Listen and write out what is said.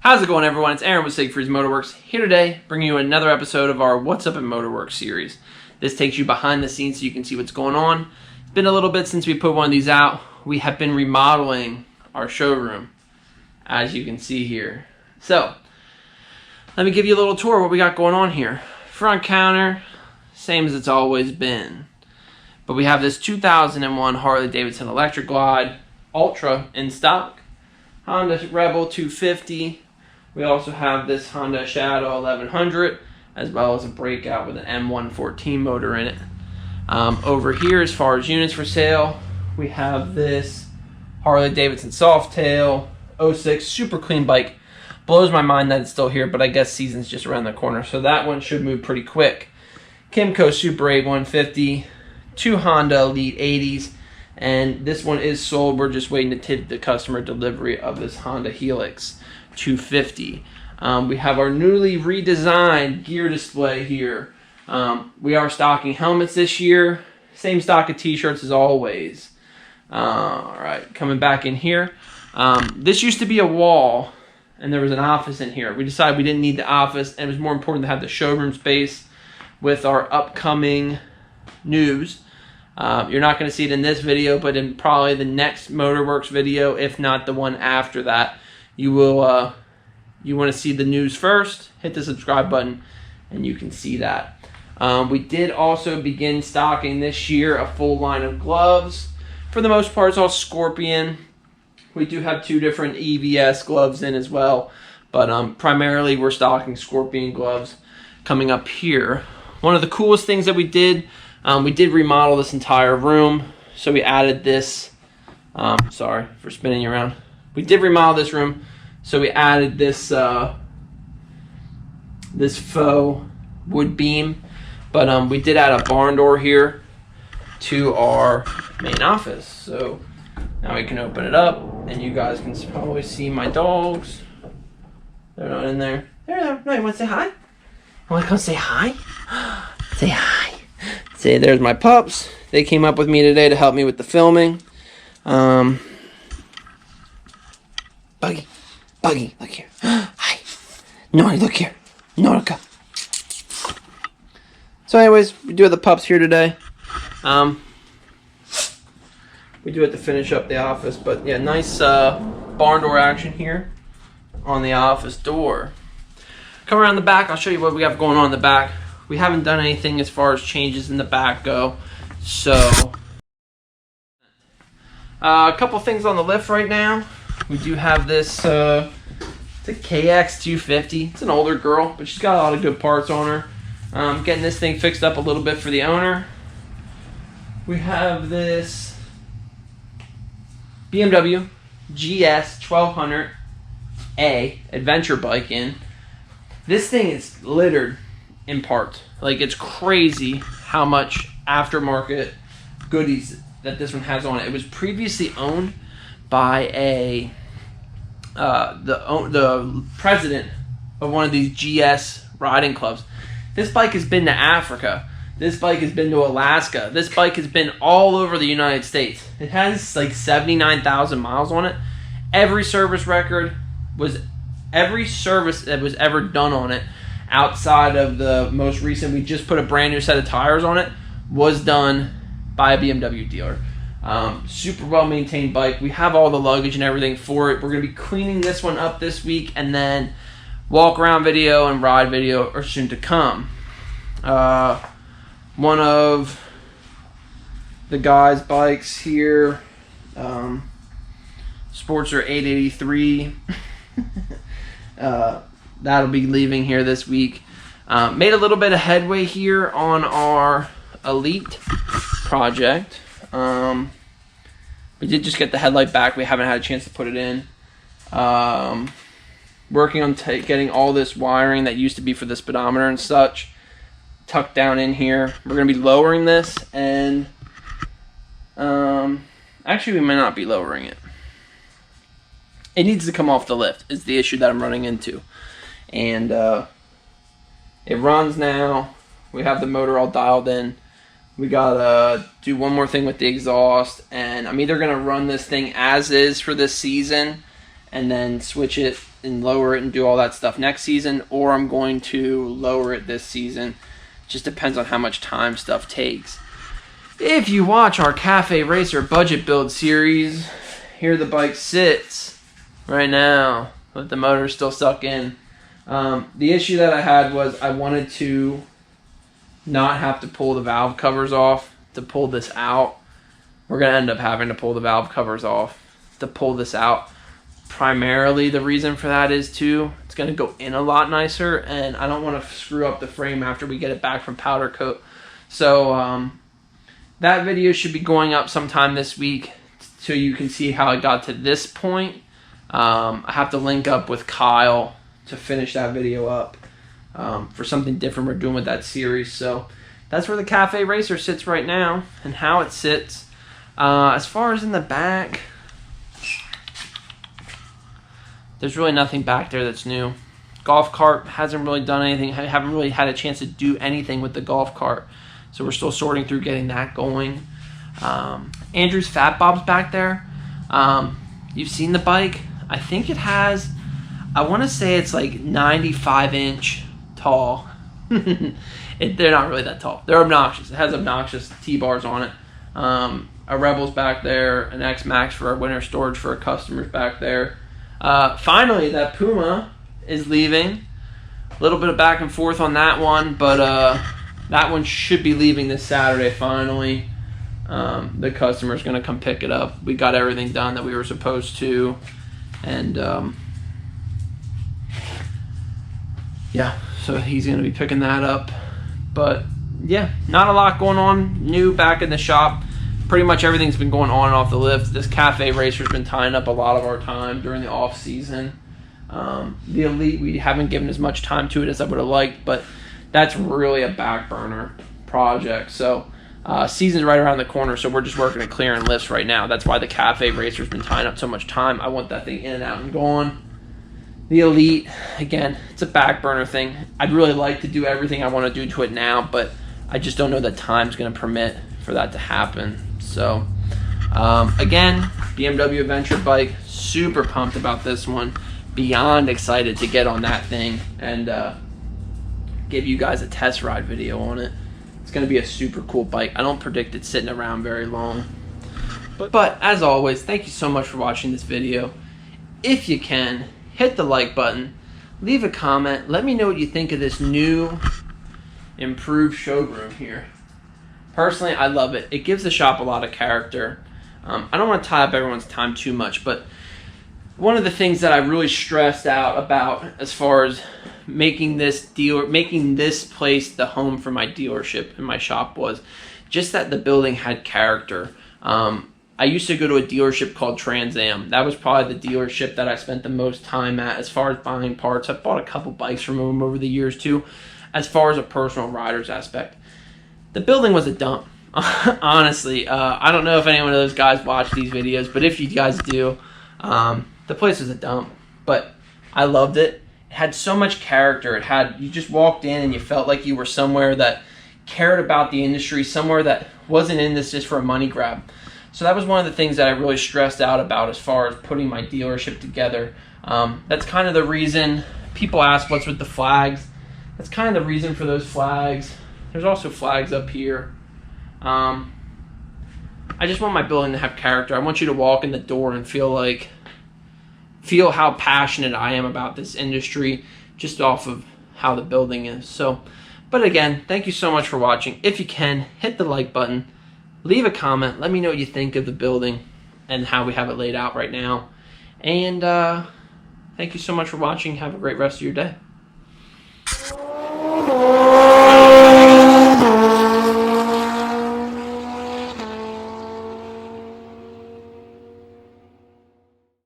How's it going, everyone? It's Aaron with Siegfried's Motorwerx here today, bringing you another episode of our What's Up in Motorwerx series. This takes you behind the scenes so you can see what's going on. It's been a little bit since we put one of these out. We have been remodeling our showroom, as you can see here. So, let me give you a little tour of what we got going on here. Front counter, same as it's always been. But we have this 2001 Harley-Davidson Electric Glide Ultra in stock. Honda Rebel 250. We also have this Honda Shadow 1100, as well as a Breakout with an M114 motor in it. Over here, as far as units for sale, we have this Harley-Davidson Softail 06 super clean bike. Blows my mind that it's still here, but I guess season's just around the corner, so that one should move pretty quick. Kymco Super 8 150, two Honda Elite 80s, and this one is sold. We're just waiting to take the customer delivery of this Honda Helix 250. We have our newly redesigned gear display here. We are stocking helmets this year. Same stock of t-shirts as always. Alright, coming back in here. This used to be a wall, and there was an office in here. We decided we didn't need the office, and it was more important to have the showroom space with our upcoming news. You're not going to see it in this video, but in probably the next Motorwerx video, if not the one after that, you will. You want to see the news first, hit the subscribe button, and you can see that. We did also begin stocking this year a full line of gloves. For the most part, it's all Scorpion. We do have two different EVS gloves in as well, but primarily we're stocking Scorpion gloves coming up here. One of the coolest things that we did remodel this entire room, so we added this. Sorry for spinning you around. We did remodel this room, so we added this this faux wood beam, but we did add a barn door here to our main office. So now we can open it up, and you guys can probably see my dogs. They're not in there. There. No, you want to say hi? You want to come say hi? Say hi. Say, there's my pups. They came up with me today to help me with the filming. Buggy, look here. Hi. Nori, look here. Nautika. So anyways, we do have the pups here today. We do have to finish up the office, but yeah, nice barn door action here on the office door. Come around the back, I'll show you what we have going on in the back. We haven't done anything as far as changes in the back go, so a couple things on the lift right now. We do have this, it's a KX 250. It's an older girl, but she's got a lot of good parts on her. Getting this thing fixed up a little bit for the owner. We have this BMW GS 1200A adventure bike in. This thing is littered in parts. Like, it's crazy how much aftermarket goodies that this one has on it. It was previously owned by the president of one of these GS riding clubs. This bike has been to Africa. This bike has been to Alaska. This bike has been all over the United States. It has like 79,000 miles on it. Every service that was ever done on it, outside of the most recent, we just put a brand new set of tires on it, was done by a BMW dealer. Super well maintained bike. We have all the luggage and everything for it. We're going to be cleaning this one up this week, and then walk around video and ride video are soon to come. One of the guys' bikes here, Sportster 883. That'll be leaving here this week. Made a little bit of headway here on our Elite project. We did just get the headlight back. We haven't had a chance to put it in. Working on getting all this wiring that used to be for the speedometer and such tucked down in here. We're going to be lowering this, and actually we might not be lowering it. It needs to come off the lift is the issue that I'm running into. And it runs now. We have the motor all dialed in. We gotta do one more thing with the exhaust, and I'm either gonna run this thing as is for this season and then switch it and lower it and do all that stuff next season, or I'm going to lower it this season. Just depends on how much time stuff takes. If you watch our Cafe Racer budget build series, here the bike sits right now with the motor still stuck in. The issue that I had was I wanted to not have to pull the valve covers off to pull this out. We're going to end up having to pull the valve covers off to pull this out. Primarily the reason for that is it's going to go in a lot nicer, and I don't want to screw up the frame after we get it back from powder coat. So that video should be going up sometime this week so you can see how I got to this point. I have to link up with Kyle to finish that video up for something different we're doing with that series. So that's where the Cafe Racer sits right now and how it sits. As far as in the back, there's really nothing back there that's new. Golf cart hasn't really done anything. I haven't really had a chance to do anything with the golf cart. So we're still sorting through getting that going. Andrew's Fat Bob's back there. You've seen the bike. I think it has, I want to say it's like 95-inch tall. They're not really that tall. They're obnoxious. It has obnoxious T-bars on it. A Rebel's back there. An X-Max for our winter storage for our customers back there. Finally, that Puma is leaving. A little bit of back and forth on that one, but that one should be leaving this Saturday finally. The customer's going to come pick it up. We got everything done that we were supposed to, and yeah, so he's going to be picking that up. But yeah, not a lot going on new back in the shop. Pretty much everything's been going on and off the lift. This Cafe Racer's been tying up a lot of our time during the off season. The Elite, we haven't given as much time to it as I would have liked, but that's really a back burner project. So season's right around the corner, so we're just working at clearing lifts right now. That's why the Cafe Racer's been tying up so much time. I want that thing in and out and going. The Elite, again, it's a back burner thing. I'd really like to do everything I want to do to it now, but I just don't know that time's going to permit for that to happen. So again, BMW Adventure bike, super pumped about this one, beyond excited to get on that thing and give you guys a test ride video on it. It's going to be a super cool bike. I don't predict it sitting around very long, but as always, thank you so much for watching this video. If you can, hit the like button, leave a comment, let me know what you think of this new improved showroom here. Personally, I love it. It gives the shop a lot of character. I don't want to tie up everyone's time too much, but one of the things that I really stressed out about as far as making this place the home for my dealership and my shop was just that the building had character. I used to go to a dealership called Trans Am. That was probably the dealership that I spent the most time at as far as buying parts. I've bought a couple bikes from them over the years too, as far as a personal rider's aspect. The building was a dump. Honestly, I don't know if any one of those guys watch these videos, but if you guys do, the place was a dump. But I loved it. It had so much character. You just walked in and you felt like you were somewhere that cared about the industry, somewhere that wasn't in this just for a money grab. So that was one of the things that I really stressed out about as far as putting my dealership together. That's kind of the reason people ask what's with the flags. That's kind of the reason for those flags. There's also flags up here. I just want my building to have character. I want you to walk in the door and feel how passionate I am about this industry just off of how the building is. So, but again, thank you so much for watching. If you can, hit the like button, leave a comment, let me know what you think of the building and how we have it laid out right now. And thank you so much for watching. Have a great rest of your day.